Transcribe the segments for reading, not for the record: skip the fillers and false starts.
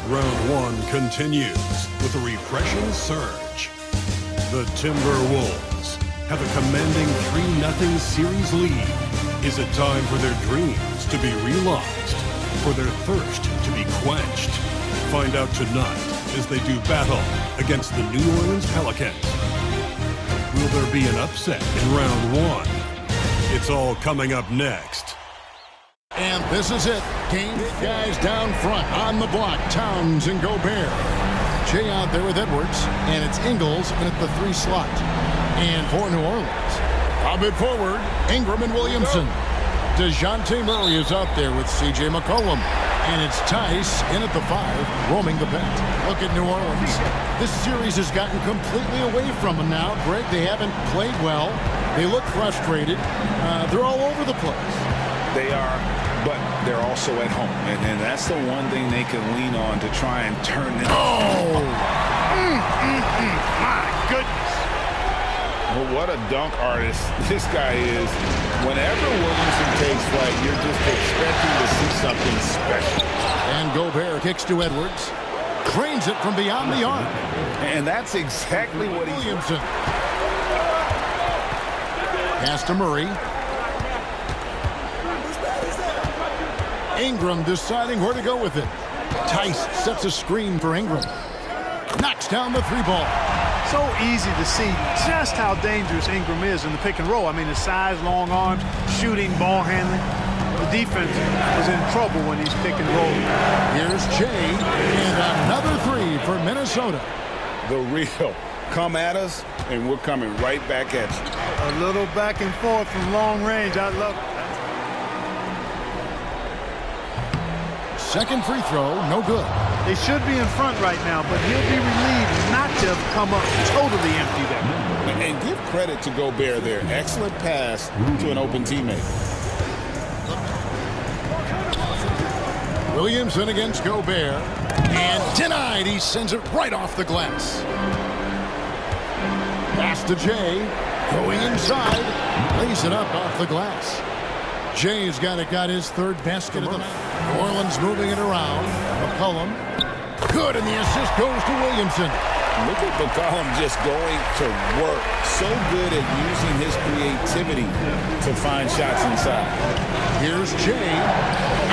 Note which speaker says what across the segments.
Speaker 1: Round one continues with a refreshing surge. The Timberwolves have a commanding 3-0 series lead. Is it time for their dreams to be realized? For their thirst to be quenched? Find out tonight as they do battle against the New Orleans Pelicans. Will there be an upset in round one? It's all coming up next.
Speaker 2: And this is it. Game guys down front on the block. Towns and Gobert. Jay out there with Edwards. And it's Ingles in at the 3 slot. And for New Orleans, lob it forward. Ingram and Williamson. DeJounte Murray is out there with C.J. McCollum. And it's Tice in at the 5, roaming the paint. Look at New Orleans. This series has gotten completely away from them now. Greg, they haven't played well. They look frustrated. They're all over the place.
Speaker 3: They are, but they're also at home. And that's the one thing they can lean on to try and turn it.
Speaker 4: Oh! My goodness.
Speaker 3: Well, what a dunk artist this guy is. Whenever Williamson takes flight, you're just expecting to see something special.
Speaker 2: And Gobert kicks to Edwards. Drains it from beyond the arc.
Speaker 3: And that's exactly what he's...
Speaker 2: Williamson. Pass to Murray. Ingram deciding where to go with it. Tice sets a screen for Ingram. Knocks down the 3 ball.
Speaker 4: So easy to see just how dangerous Ingram is in the pick and roll. I mean, his size, long arms, shooting, ball handling. The defense is in trouble when he's pick and roll.
Speaker 2: Here's Jay, and another 3 for Minnesota.
Speaker 3: The real. Come at us, and we're coming right back at you.
Speaker 4: A little back and forth from long range. I love it.
Speaker 2: Second free throw, no good.
Speaker 4: They should be in front right now, but he'll be relieved not to have come up totally empty there.
Speaker 3: And give credit to Gobert there. Excellent pass to an open teammate.
Speaker 2: Williamson against Gobert. And denied. He sends it right off the glass. Pass to Jay. Going inside. Lays it up off the glass. Jay's got his 3rd basket of the night. New Orleans moving it around. McCollum. Good, and the assist goes to Williamson.
Speaker 3: Look at McCollum just going to work. So good at using his creativity to find shots inside.
Speaker 2: Here's Jay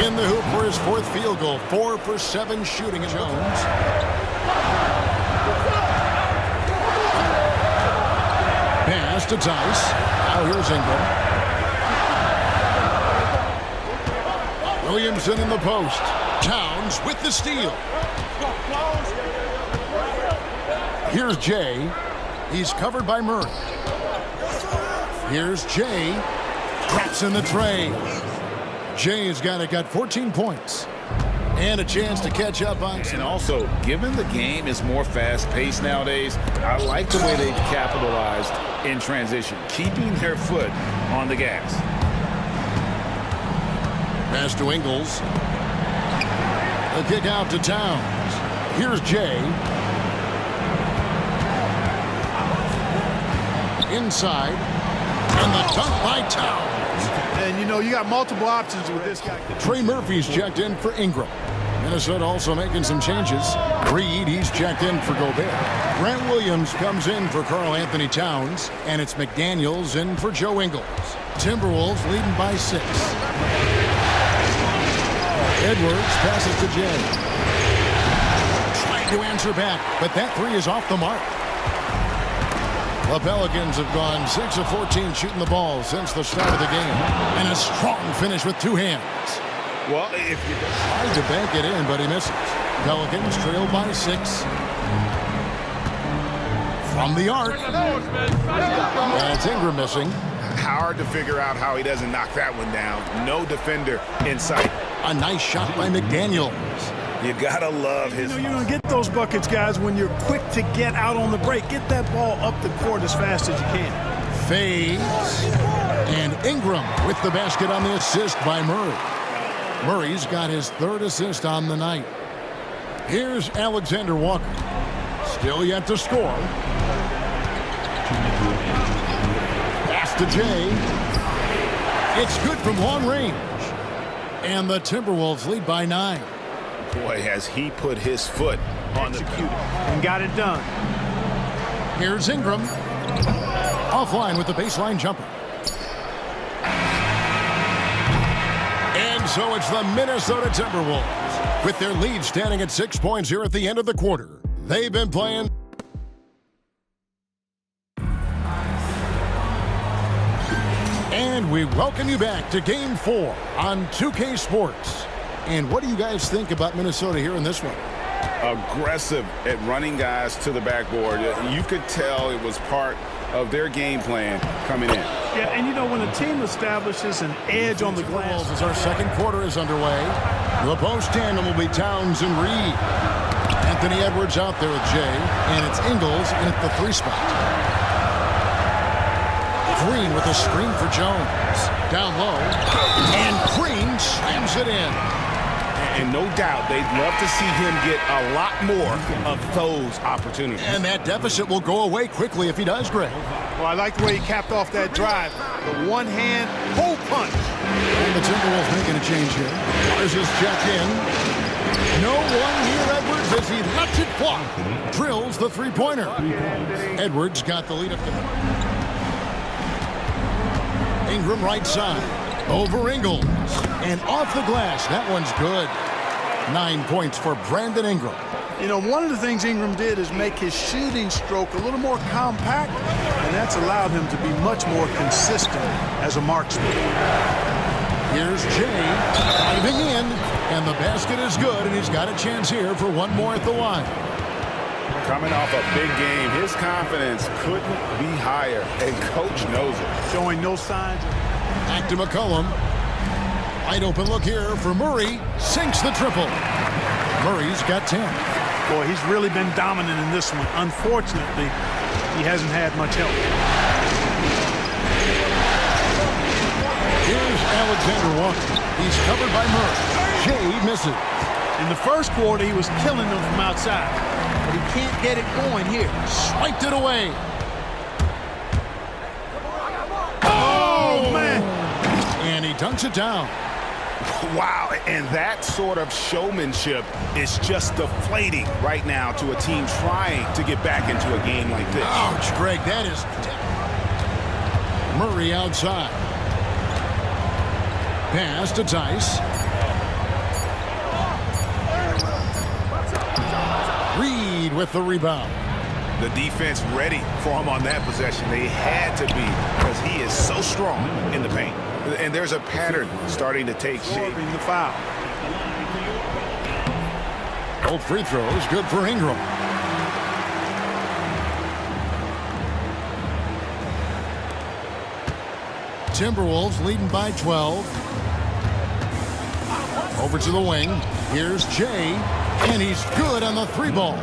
Speaker 2: in the hoop for his 4th field goal. 4 for 7 shooting at Jones. Pass to Tice. Now here's Ingram. Williamson in the post. Towns with the steal. Here's Jay. He's covered by Murray. Here's Jay. Drops in the tray. Jay's got 14 points. And a chance to catch up on...
Speaker 3: And also, given the game is more fast-paced nowadays, I like the way they've capitalized in transition, keeping their foot on the gas.
Speaker 2: Pass to Ingles. A kick out to Towns. Here's Jay. Inside. And the dunk by Towns.
Speaker 4: And, you know, you got multiple options with this guy.
Speaker 2: Trey Murphy's checked in for Ingram. Minnesota also making some changes. Reed, he's checked in for Gobert. Grant Williams comes in for Karl Anthony Towns. And it's McDaniels in for Joe Ingles. Timberwolves leading by 6. Edwards passes to Jay. Trying to answer back, but that 3 is off the mark. The Pelicans have gone 6 of 14 shooting the ball since the start of the game. And a strong finish with 2 hands.
Speaker 3: Well, if you
Speaker 2: tried to bank it in, but he misses. Pelicans trail by 6. From the arc. That's Ingram missing.
Speaker 3: Hard to figure out how he doesn't knock that one down. No defender in sight.
Speaker 2: A nice shot by McDaniels.
Speaker 3: You gotta love his...
Speaker 4: You know, you're gonna get those buckets, guys, when you're quick to get out on the break. Get that ball up the court as fast as you can.
Speaker 2: Fades. And Ingram with the basket on the assist by Murray. Murray's got his 3rd assist on the night. Here's Alexander Walker. Still yet to score. Pass to Jay. It's good from long range. And the Timberwolves lead by 9.
Speaker 3: Boy, has he put his foot on the
Speaker 4: Executed and got it done.
Speaker 2: Here's Ingram. Offline with the baseline jumper. And so it's the Minnesota Timberwolves with their lead standing at 6 points here at the end of the quarter. They've been playing. And we welcome you back to Game 4 on 2K Sports. And what do you guys think about Minnesota here in this one?
Speaker 3: Aggressive at running guys to the backboard. You could tell it was part of their game plan coming in.
Speaker 4: Yeah, and you know, when a team establishes an edge on the glass.
Speaker 2: As our second quarter is underway, the post tandem will be Towns and Reed. Anthony Edwards out there with Jay, and it's Ingles in at the 3 spot. Green with a screen for Jones. Down low, and Green slams it in.
Speaker 3: And no doubt they'd love to see him get a lot more of those opportunities.
Speaker 2: And that deficit will go away quickly if he does, Greg.
Speaker 4: Well, I like the way he capped off that drive. The one-hand pull punch.
Speaker 2: And the Timberwolves making a change here. There's his check in. No one near Edwards as he lets it fly. Drills the three-pointer. Edwards got the lead up to Ingram right side. Over Ingles. And off the glass. That one's good. 9 points for Brandon Ingram.
Speaker 4: You know, one of the things Ingram did is make his shooting stroke a little more compact, and that's allowed him to be much more consistent as a marksman.
Speaker 2: Here's Jay diving in, and the basket is good, and he's got a chance here for one more at the line.
Speaker 3: Coming off a big game, his confidence couldn't be higher, and coach knows it.
Speaker 4: Showing no signs.
Speaker 2: Back to McCollum. Wide open look here for Murray. Sinks the triple. Murray's got 10.
Speaker 4: Boy, he's really been dominant in this one. Unfortunately, he hasn't had much help.
Speaker 2: Here's Alexander Walker. He's covered by Murray. Jay misses.
Speaker 4: In the first quarter, he was killing them from outside, but he can't get it going here.
Speaker 2: Swiped it away.
Speaker 4: Oh, man.
Speaker 2: And he dunks it down.
Speaker 3: Wow, and that sort of showmanship is just deflating right now to a team trying to get back into a game like this.
Speaker 2: Ouch, Greg, that is... Murray outside. Pass to Tice. Reed with the rebound.
Speaker 3: The defense ready for him on that possession. They had to be because he is so strong in the paint. And there's a pattern starting to take shape.
Speaker 4: The foul.
Speaker 2: Both free throws good for Ingram. Timberwolves leading by 12. Over to the wing. Here's Jay, and he's good on the 3-ball.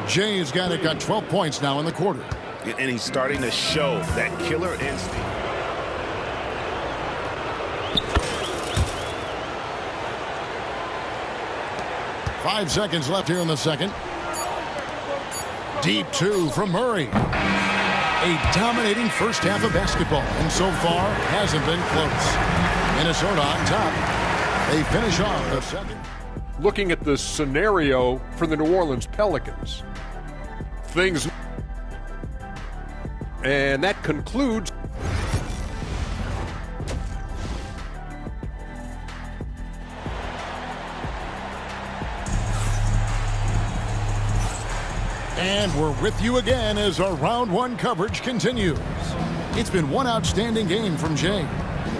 Speaker 2: Jay's got 12 points now in the quarter.
Speaker 3: And he's starting to show that killer instinct.
Speaker 2: Five seconds left here in the second. Deep 2 from Murray. A dominating first half of basketball, and so far hasn't been close. Minnesota on top. They finish off the second.
Speaker 5: Looking at the scenario for the New Orleans Pelicans. And that concludes.
Speaker 2: And we're with you again as our round one coverage continues. It's been one outstanding game from Jay.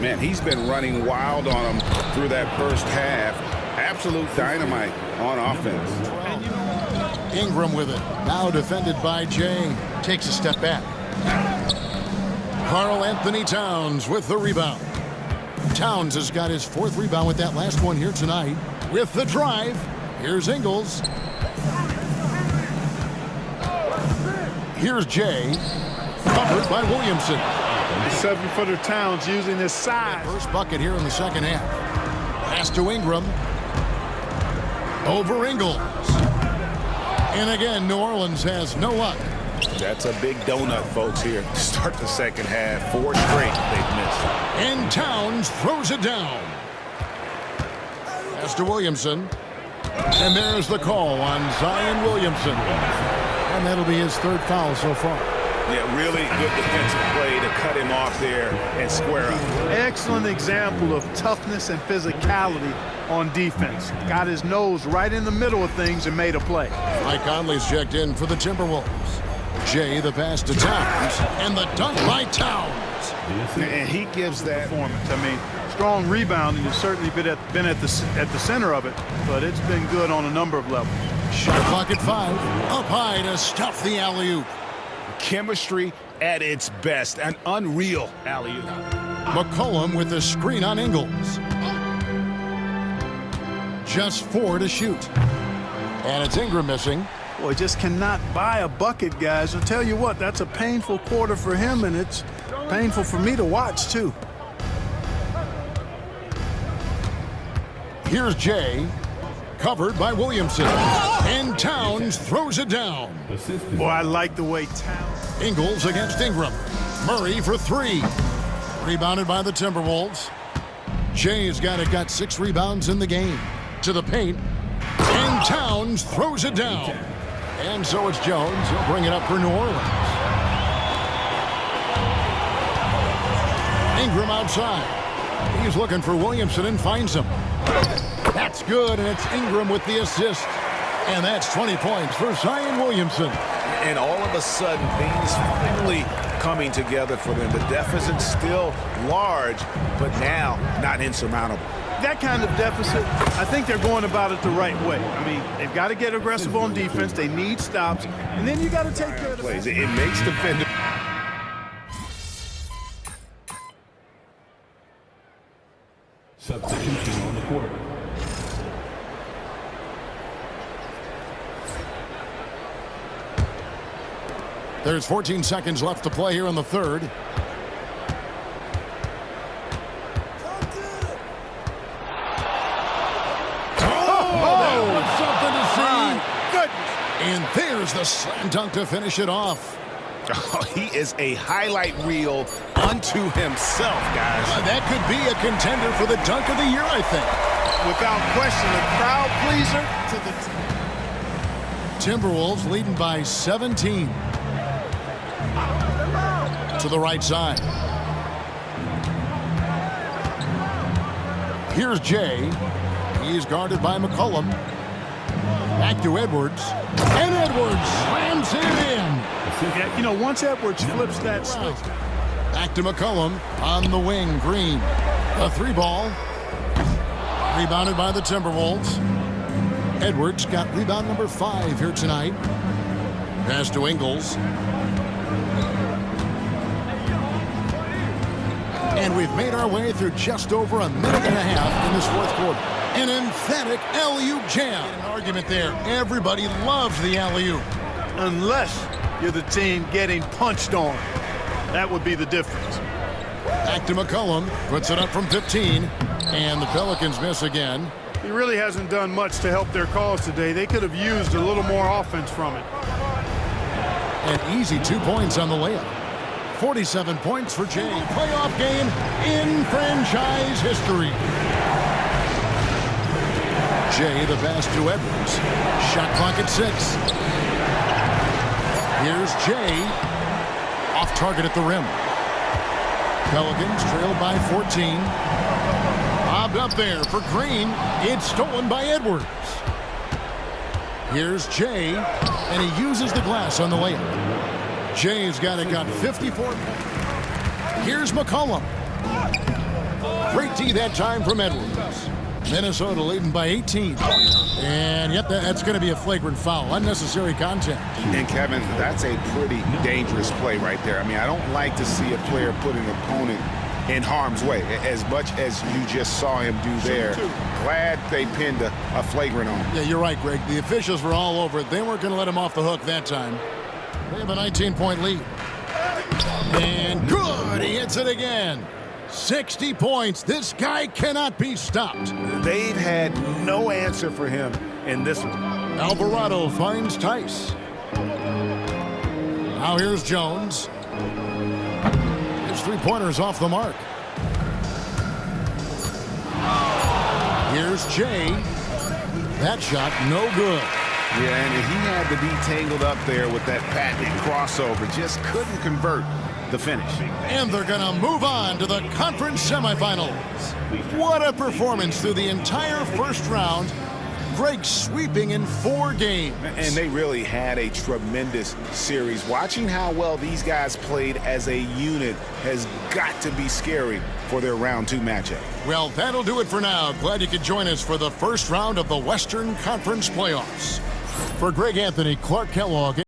Speaker 3: Man, he's been running wild on him through that first half. Absolute dynamite on offense.
Speaker 2: Ingram with it. Now defended by Jay. Takes a step back. Karl Anthony Towns with the rebound. Towns has got his 4th rebound with that last one here tonight. With the drive, here's Ingles. Here's Jay. Covered by Williamson.
Speaker 4: The 7-footer Towns using his size.
Speaker 2: First bucket here in the second half. Pass to Ingram. Over Ingles. And again, New Orleans has no luck.
Speaker 3: That's a big donut, folks, here. Start the second half. 4 straight they've missed.
Speaker 2: And Towns throws it down. Pass to Williamson. And there's the call on Zion Williamson. And that'll be his third foul so far.
Speaker 3: Yeah, really good defensive play to cut him off there and square up.
Speaker 4: Excellent example of toughness and physicality on defense. Got his nose right in the middle of things and made a play.
Speaker 2: Mike Conley's checked in for the Timberwolves. Jay the pass to Towns, and the dunk by Towns.
Speaker 3: And he gives that
Speaker 4: Performance. I mean, strong rebounding has certainly been at the center of it, but it's been good on a number of levels.
Speaker 2: Shot clock at 5. Up high to stuff the alley-oop.
Speaker 3: chemistry at its best. An unreal alley-oop.
Speaker 2: McCollum with the screen on Ingles. Just 4 to shoot. And it's Ingram missing.
Speaker 4: Boy, just cannot buy a bucket, guys. I'll tell you what, that's a painful quarter for him, and it's painful for me to watch, too.
Speaker 2: Here's Jay, covered by Williamson. And Towns throws it down.
Speaker 4: Boy, I like the way Towns...
Speaker 2: Ingles against Ingram. Murray for 3. Rebounded by the Timberwolves. Jay's got 6 rebounds in the game. To the paint. And Towns throws it down. And so it's Jones. He'll bring it up for New Orleans. Ingram outside. He's looking for Williamson and finds him. That's good, and it's Ingram with the assist. And that's 20 points for Zion Williamson.
Speaker 3: And all of a sudden, things finally coming together for them. The deficit's still large, but now not insurmountable.
Speaker 4: That kind of deficit, I think they're going about it the right way. I mean, they've got to get aggressive on defense. They need stops. And then you got to take care of the
Speaker 3: plays. It makes defenders.
Speaker 6: Substitution on the court.
Speaker 2: There's 14 seconds left to play here in the third. Something to see.
Speaker 4: Good.
Speaker 2: And there's the slam dunk to finish it off.
Speaker 3: Oh, he is a highlight reel unto himself, guys.
Speaker 2: That could be a contender for the dunk of the year, I think.
Speaker 4: Without question, a crowd pleaser to the...
Speaker 2: Timberwolves leading by 17. To the right side. Here's Jay. He's guarded by McCollum. Back to Edwards. And Edwards slams it in.
Speaker 4: Yeah, you know, once Edwards flips that switch.
Speaker 2: Back to McCollum on the wing. Green. A 3-ball. Rebounded by the Timberwolves. Edwards got rebound number 5 here tonight. Pass to Ingles. And we've made our way through just over a minute and a half in this fourth quarter. An emphatic alley-oop jam. An argument there. Everybody loves the alley-oop.
Speaker 4: Unless you're the team getting punched on. That would be the difference.
Speaker 2: Back to McCollum. Puts it up from 15. And the Pelicans miss again.
Speaker 4: He really hasn't done much to help their cause today. They could have used a little more offense from it.
Speaker 2: An easy 2 points on the layup. 47 points for Jay. Playoff game in franchise history. Jay the pass to Edwards. Shot clock at 6. Here's Jay. Off target at the rim. Pelicans trailed by 14. Bobbed up there for Green. It's stolen by Edwards. Here's Jay, and he uses the glass on the layup. Jay's got 54. Here's McCollum. Great D that time from Edwards. Minnesota leading by 18. And yet that's going to be a flagrant foul. Unnecessary contact.
Speaker 3: And Kevin, that's a pretty dangerous play right there. I mean, I don't like to see a player put an opponent in harm's way, as much as you just saw him do there. Glad they pinned a flagrant on him.
Speaker 2: Yeah, you're right, Greg. The officials were all over it. They weren't going to let him off the hook that time. They have a 19-point lead. And good! He hits it again. 60 points. This guy cannot be stopped.
Speaker 3: They've had no answer for him in this one.
Speaker 2: Alvarado finds Tice. Now here's Jones. His 3-pointers off the mark. Here's Jay. That shot, no good.
Speaker 3: Yeah, and he had to be tangled up there with that patented crossover. Just couldn't convert the finish.
Speaker 2: And they're going to move on to the conference semifinals. What a performance through the entire first round. Greg sweeping in 4 games.
Speaker 3: And they really had a tremendous series. Watching how well these guys played as a unit has got to be scary for their round 2 matchup.
Speaker 2: Well, that'll do it for now. Glad you could join us for the first round of the Western Conference playoffs. For Greg Anthony, Clark Kellogg.